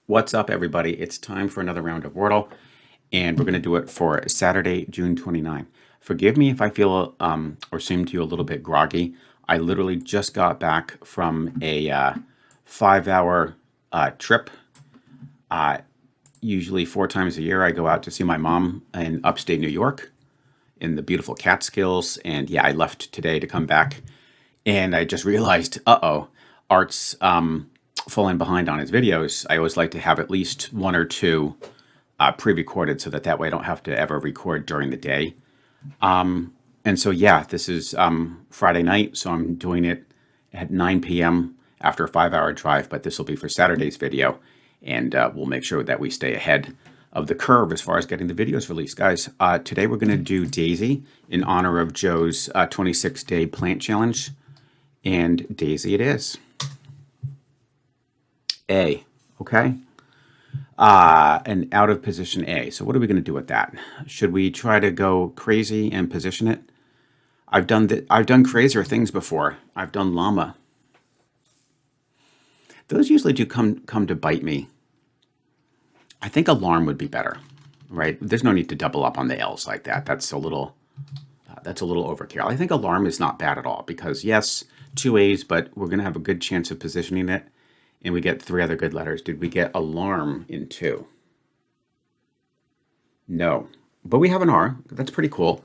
What's up, everybody? It's time for another round of Wordle, and we're going to do it for Saturday, June 29. Forgive me if I feel or seem to you a little bit groggy. I literally just got back from a 5-hour trip. Usually 4 times a year, I go out to see my mom in upstate New York in the beautiful Catskills. And yeah, I left today to come back, and I just realized, Art's falling behind on his videos. I always like to have at least one or two pre-recorded so that way I don't have to ever record during the day. And so, yeah, this is Friday night, so I'm doing it at 9 p.m. after a 5-hour drive, but this will be for Saturday's video, and we'll make sure that we stay ahead of the curve as far as getting the videos released. Guys, today we're going to do Daisy in honor of Joe's 26-day plant challenge, and Daisy it is. A, okay? An out of position A. So what are we going to do with that? Should we try to go crazy and position it? I've done crazier things before. I've done llama. Those usually do come to bite me. I think alarm would be better, right? There's no need to double up on the L's like that. That's a little overkill. I think alarm is not bad at all because yes, 2 A's, but we're going to have a good chance of positioning it. And we get 3 other good letters. Did we get alarm in 2? No. But we have an R. That's pretty cool.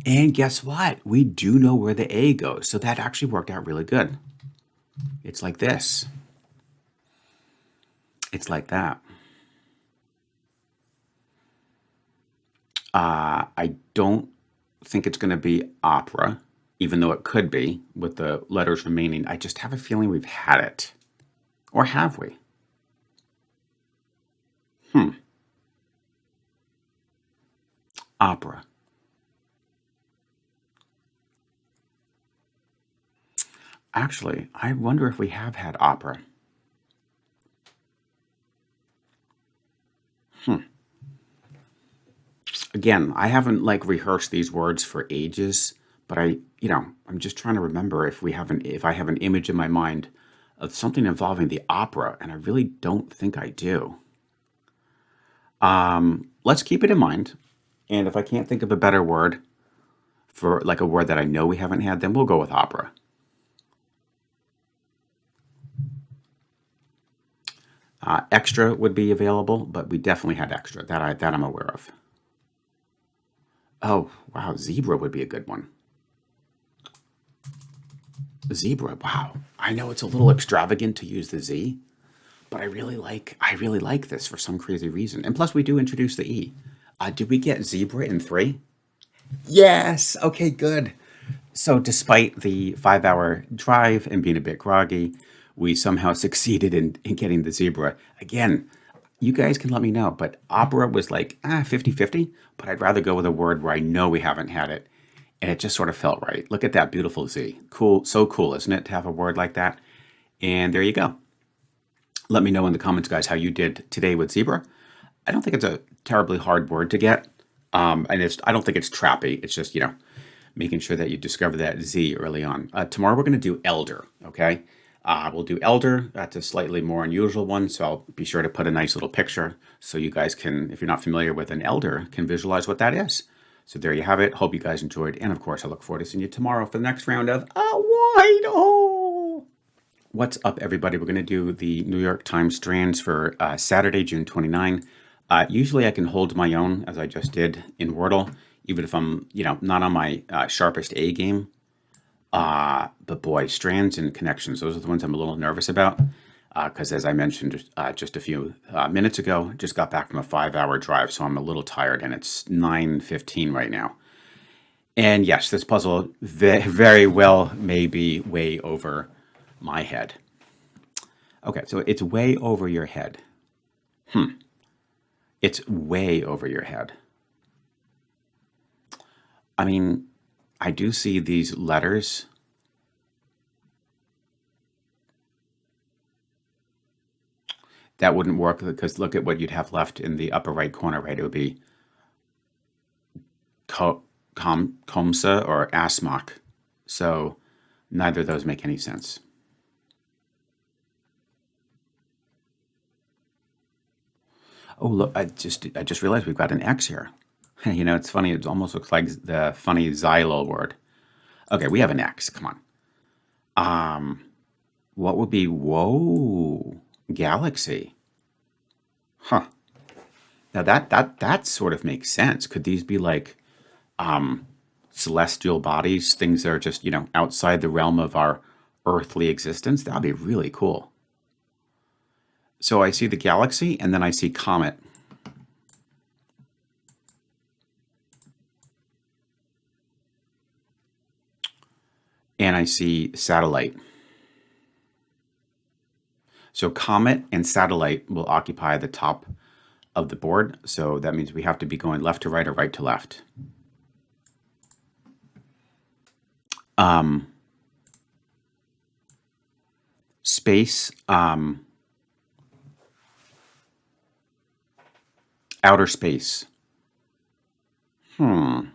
And guess what? We do know where the A goes. So that actually worked out really good. It's like this. It's like that. I don't think it's going to be opera, even though it could be with the letters remaining. I just have a feeling we've had it. Or have we? Opera. Actually, I wonder if we have had opera. Again, I haven't rehearsed these words for ages, but I'm just trying to remember if I have an image in my mind of something involving the opera, and I really don't think I do. Let's keep it in mind, and if I can't think of a better word for a word that I know we haven't had, then we'll go with opera. Extra would be available, but we definitely had extra. That I'm aware of. Oh, wow, zebra would be a good one. Zebra, wow. I know it's a little extravagant to use the Z, but I really like this for some crazy reason. And plus we do introduce the E. Did we get zebra in 3? Yes. Okay, good. So despite the 5-hour drive and being a bit groggy, we somehow succeeded in getting the zebra. Again, you guys can let me know, but opera was 50-50, but I'd rather go with a word where I know we haven't had it, and it just sort of felt right. Look at that beautiful Z. Cool, so cool, isn't it, to have a word like that? And there you go. Let me know in the comments, guys, how you did today with zebra. I don't think it's a terribly hard word to get, and I don't think it's trappy. It's just, making sure that you discover that Z early on. Tomorrow we're going to do elder, okay? We'll do elder. That's a slightly more unusual one, so I'll be sure to put a nice little picture so you guys can, if you're not familiar with an elder, can visualize what that is. So there you have it. Hope you guys enjoyed, and of course I look forward to seeing you tomorrow for the next round of A Wide Hole. What's up, everybody? We're going to do the New York Times Strands for Saturday, June 29. Usually I can hold my own, as I just did in Wordle, even if I'm, not on my sharpest A game. But boy, strands and connections, those are the ones I'm a little nervous about. Because as I mentioned just a few minutes ago, just got back from a 5-hour drive, so I'm a little tired, and it's 9:15 right now. And yes, this puzzle very well may be way over my head. Okay, so it's way over your head. It's way over your head. I mean, I do see these letters. That wouldn't work because look at what you'd have left in the upper right corner, right? It would be Komsa or Asmach. So neither of those make any sense. Oh, look, I just realized we've got an X here. You know, it's funny. It almost looks like the funny Xylo word. Okay, we have an X. Come on. What would be, whoa, galaxy? Huh. Now that sort of makes sense. Could these be like celestial bodies, things that are just, outside the realm of our earthly existence? That'd be really cool. So I see the galaxy and then I see comet. And I see satellite. So comet and satellite will occupy the top of the board. So that means we have to be going left to right or right to left. Space, outer space. But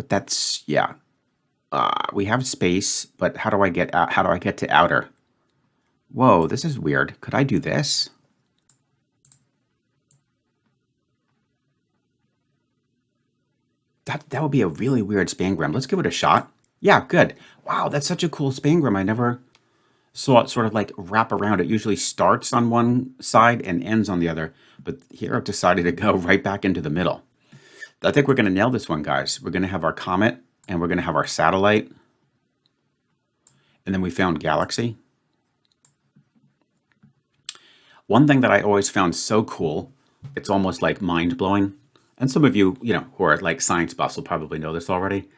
that's, yeah. We have space, but how do I get out? How do I get to outer? Whoa, this is weird. Could I do this? That would be a really weird spangram. Let's give it a shot. Yeah, good. Wow, that's such a cool spangram. I never saw it sort of like wrap around. It usually starts on one side and ends on the other, but here I've decided to go right back into the middle. I think we're going to nail this one, guys. We're going to have our comet, and we're going to have our satellite, and then we found galaxy. One thing that I always found so cool, it's almost like mind-blowing, and some of you, who are like science buffs will probably know this already,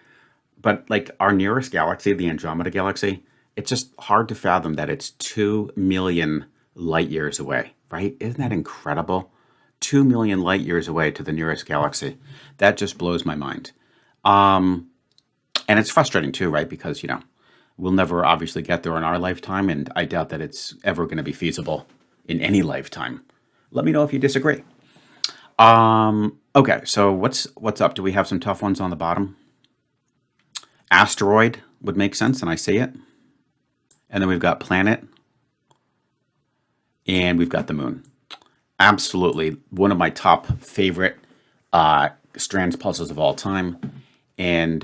but like our nearest galaxy, the Andromeda Galaxy, it's just hard to fathom that it's 2 million light years away, right? Isn't that incredible? 2 million light years away to the nearest galaxy. That just blows my mind. And it's frustrating too, right? Because, we'll never obviously get there in our lifetime, and I doubt that it's ever going to be feasible in any lifetime. Let me know if you disagree. Okay, so what's up? Do we have some tough ones on the bottom? Asteroid would make sense, and I see it. And then we've got planet, and we've got the moon. Absolutely one of my top favorite Strands puzzles of all time. And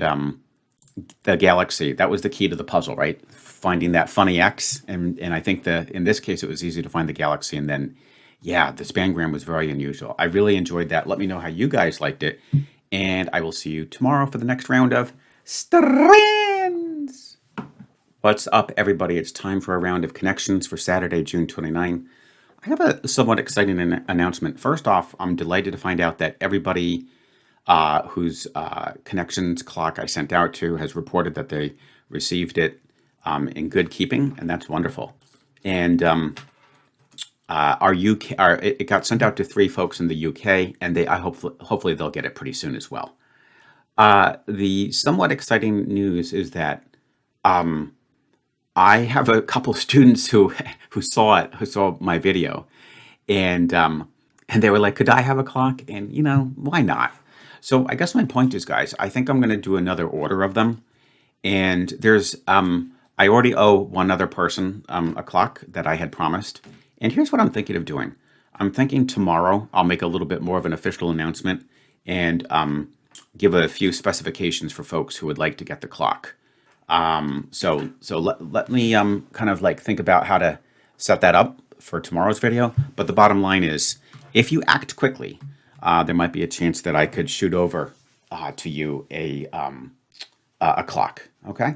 the galaxy, that was the key to the puzzle, right? Finding that funny X. And I think in this case, it was easy to find the galaxy. And then, yeah, the spangram was very unusual. I really enjoyed that. Let me know how you guys liked it. And I will see you tomorrow for the next round of Strands. What's up, everybody? It's time for a round of connections for Saturday, June 29. I have a somewhat exciting announcement. First off, I'm delighted to find out that everybody whose connections clock I sent out to has reported that they received it in good keeping, and that's wonderful. And it got sent out to 3 folks in the UK, and hopefully they'll get it pretty soon as well. The somewhat exciting news is that I have a couple students who saw my video, and they were like, "Could I have a clock?" And why not? So I guess my point is, guys, I think I'm going to do another order of them, and there's I already owe one other person a clock that I had promised, and here's what I'm thinking of doing. I'm thinking tomorrow I'll make a little bit more of an official announcement and give a few specifications for folks who would like to get the clock. So let me kind of like think about how to set that up for tomorrow's video. But the bottom line is, if you act quickly, there might be a chance that I could shoot over to you a clock. Okay,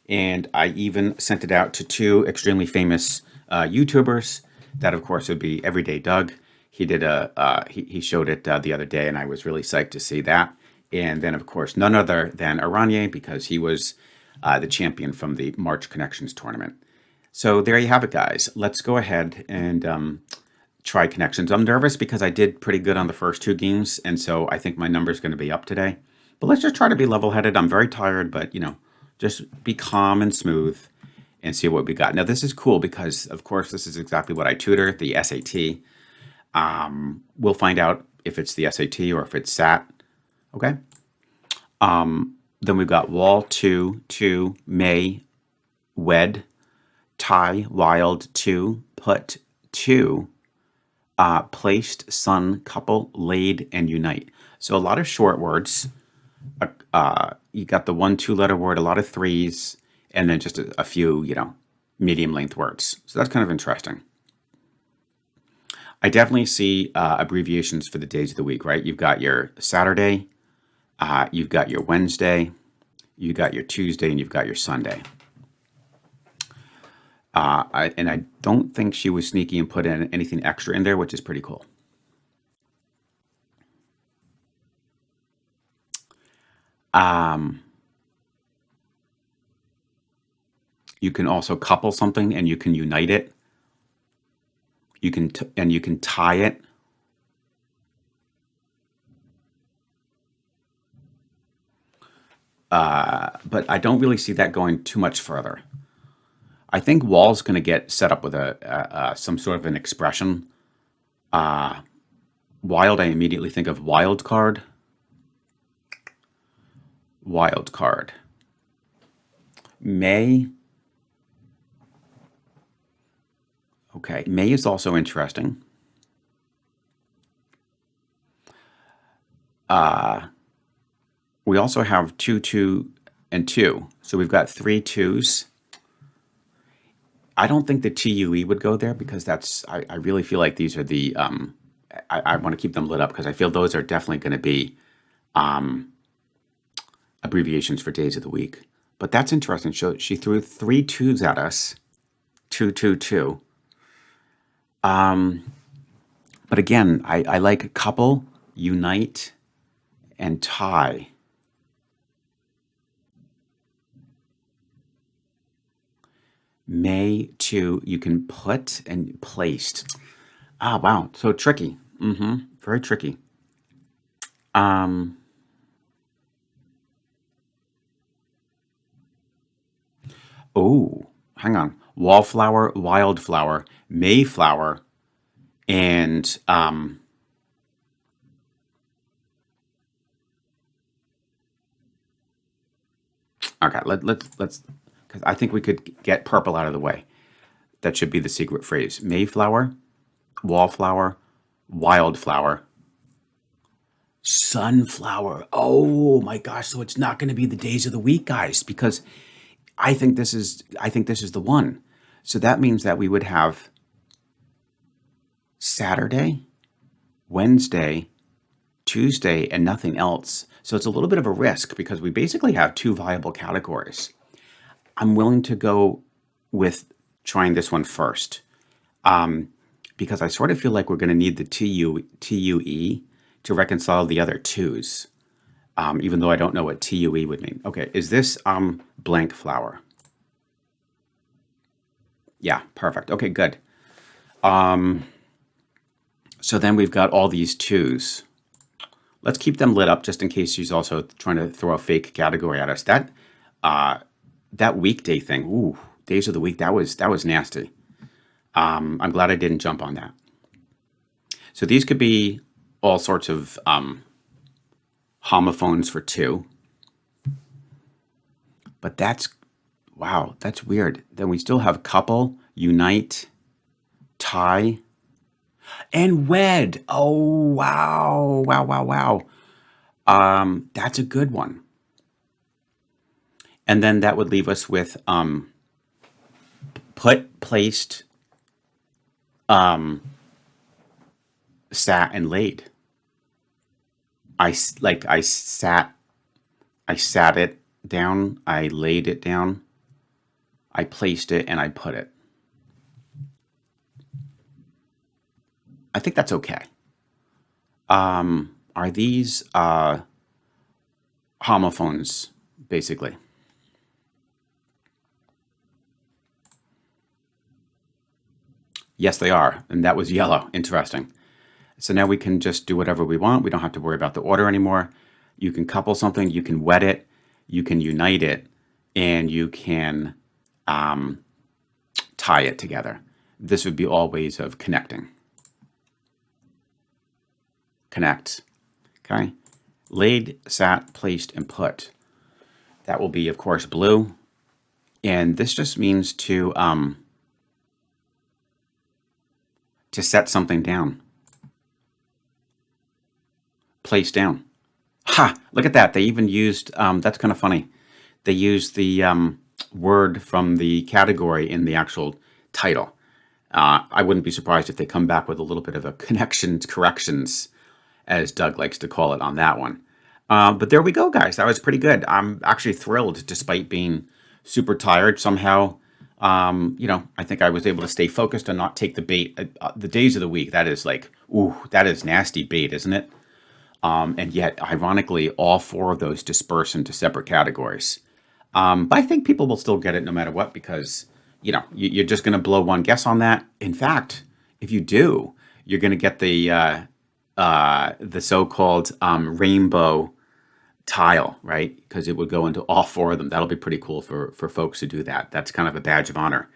and I even sent it out to 2 extremely famous YouTubers. That, of course, would be Everyday Doug. He did he showed it the other day, and I was really psyched to see that. And then, of course, none other than Aranye, because he was the champion from the March Connections tournament. So there you have it, guys. Let's go ahead and try connections. I'm nervous because I did pretty good on the first 2 games, and so I think my number is going to be up today. But let's just try to be level-headed. I'm very tired, but, just be calm and smooth and see what we got. Now, this is cool because, of course, this is exactly what I tutor, the SAT. We'll find out if it's the SAT or if it's SAT. Okay? Then we've got Wall 2, May, Wed, Ty, Wild 2, put, to, placed, sun, couple, laid, and unite. So a lot of short words. You got the 1, 2 letter word, a lot of threes, and then just a few, medium length words. So that's kind of interesting. I definitely see abbreviations for the days of the week, right? You've got your Saturday, you've got your Wednesday, you've got your Tuesday, and you've got your Sunday. And I don't think she was sneaky and put in anything extra in there, which is pretty cool. You can also couple something and you can unite it. You can tie it. But I don't really see that going too much further. I think Wall's going to get set up with some sort of an expression. Wild, I immediately think of wild card. Wild card. May. Okay, May is also interesting. We also have 2, 2, and 2. So we've got 3 2s. I don't think the TUE would go there because I really feel like these are the, I want to keep them lit up because I feel those are definitely going to be abbreviations for days of the week. But that's interesting. She threw 3 2s at us. 2, 2, 2. But again, I like couple, unite, and tie. May, to, you can put and placed. Ah, wow. So tricky. Very tricky. Oh, hang on. Wallflower, wildflower, mayflower, and okay, let's because I think we could get purple out of the way. That should be the secret phrase. Mayflower, wallflower, wildflower, sunflower. Oh my gosh, so it's not going to be the days of the week, guys, because I think this is the one. So that means that we would have Saturday, Wednesday, Tuesday, and nothing else. So it's a little bit of a risk because we basically have 2 viable categories. I'm willing to go with trying this one first because I sort of feel like we're going to need the TUE to reconcile the other 2s, even though I don't know what TUE would mean. Okay, is this blank flower? Yeah, perfect. Okay, good. So then we've got all these 2s. Let's keep them lit up just in case she's also trying to throw a fake category at us. That weekday thing, ooh, days of the week, that was nasty. I'm glad I didn't jump on that. So these could be all sorts of homophones for 2. But wow, that's weird. Then we still have couple, unite, tie, and wed. Oh, wow, wow, wow, wow. That's a good one. And then that would leave us with put, placed, sat, and laid. I sat it down, I laid it down, I placed it, and I put it. I think that's okay. Are these homophones, basically? Yes, they are. And that was yellow. Interesting. So now we can just do whatever we want. We don't have to worry about the order anymore. You can couple something, you can wed it, you can unite it, and you can tie it together. This would be all ways of connecting. Connect. Okay. Laid, sat, placed, and put. That will be, of course, blue. And this just means to to set something down. Place down. Ha! Look at that. They even used, that's kind of funny. They used the word from the category in the actual title. I wouldn't be surprised if they come back with a little bit of a corrections, as Doug likes to call it on that one. But there we go, guys. That was pretty good. I'm actually thrilled despite being super tired. Somehow, I think I was able to stay focused and not take the bait. The days of the week, that is like, ooh, that is nasty bait, isn't it? And yet, ironically, all four of those disperse into separate categories. But I think people will still get it no matter what because, you're just going to blow one guess on that. In fact, if you do, you're going to get the so-called rainbow tile, right? Because it would go into all four of them. That'll be pretty cool for folks who do that. That's kind of a badge of honor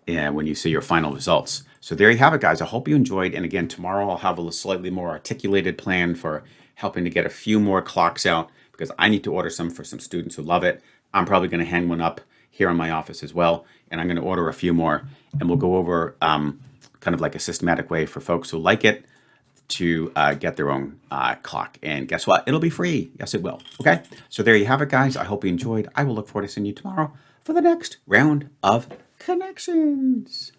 when you see your final results. So there you have it, guys. I hope you enjoyed. And again, tomorrow I'll have a slightly more articulated plan for helping to get a few more clocks out because I need to order some for some students who love it. I'm probably going to hang one up here in my office as well. And I'm going to order a few more. And we'll go over kind of like a systematic way for folks who like it to get their own clock. And guess what? It'll be free. Yes, it will. Okay. So there you have it, guys. I hope you enjoyed. I will look forward to seeing you tomorrow for the next round of connections.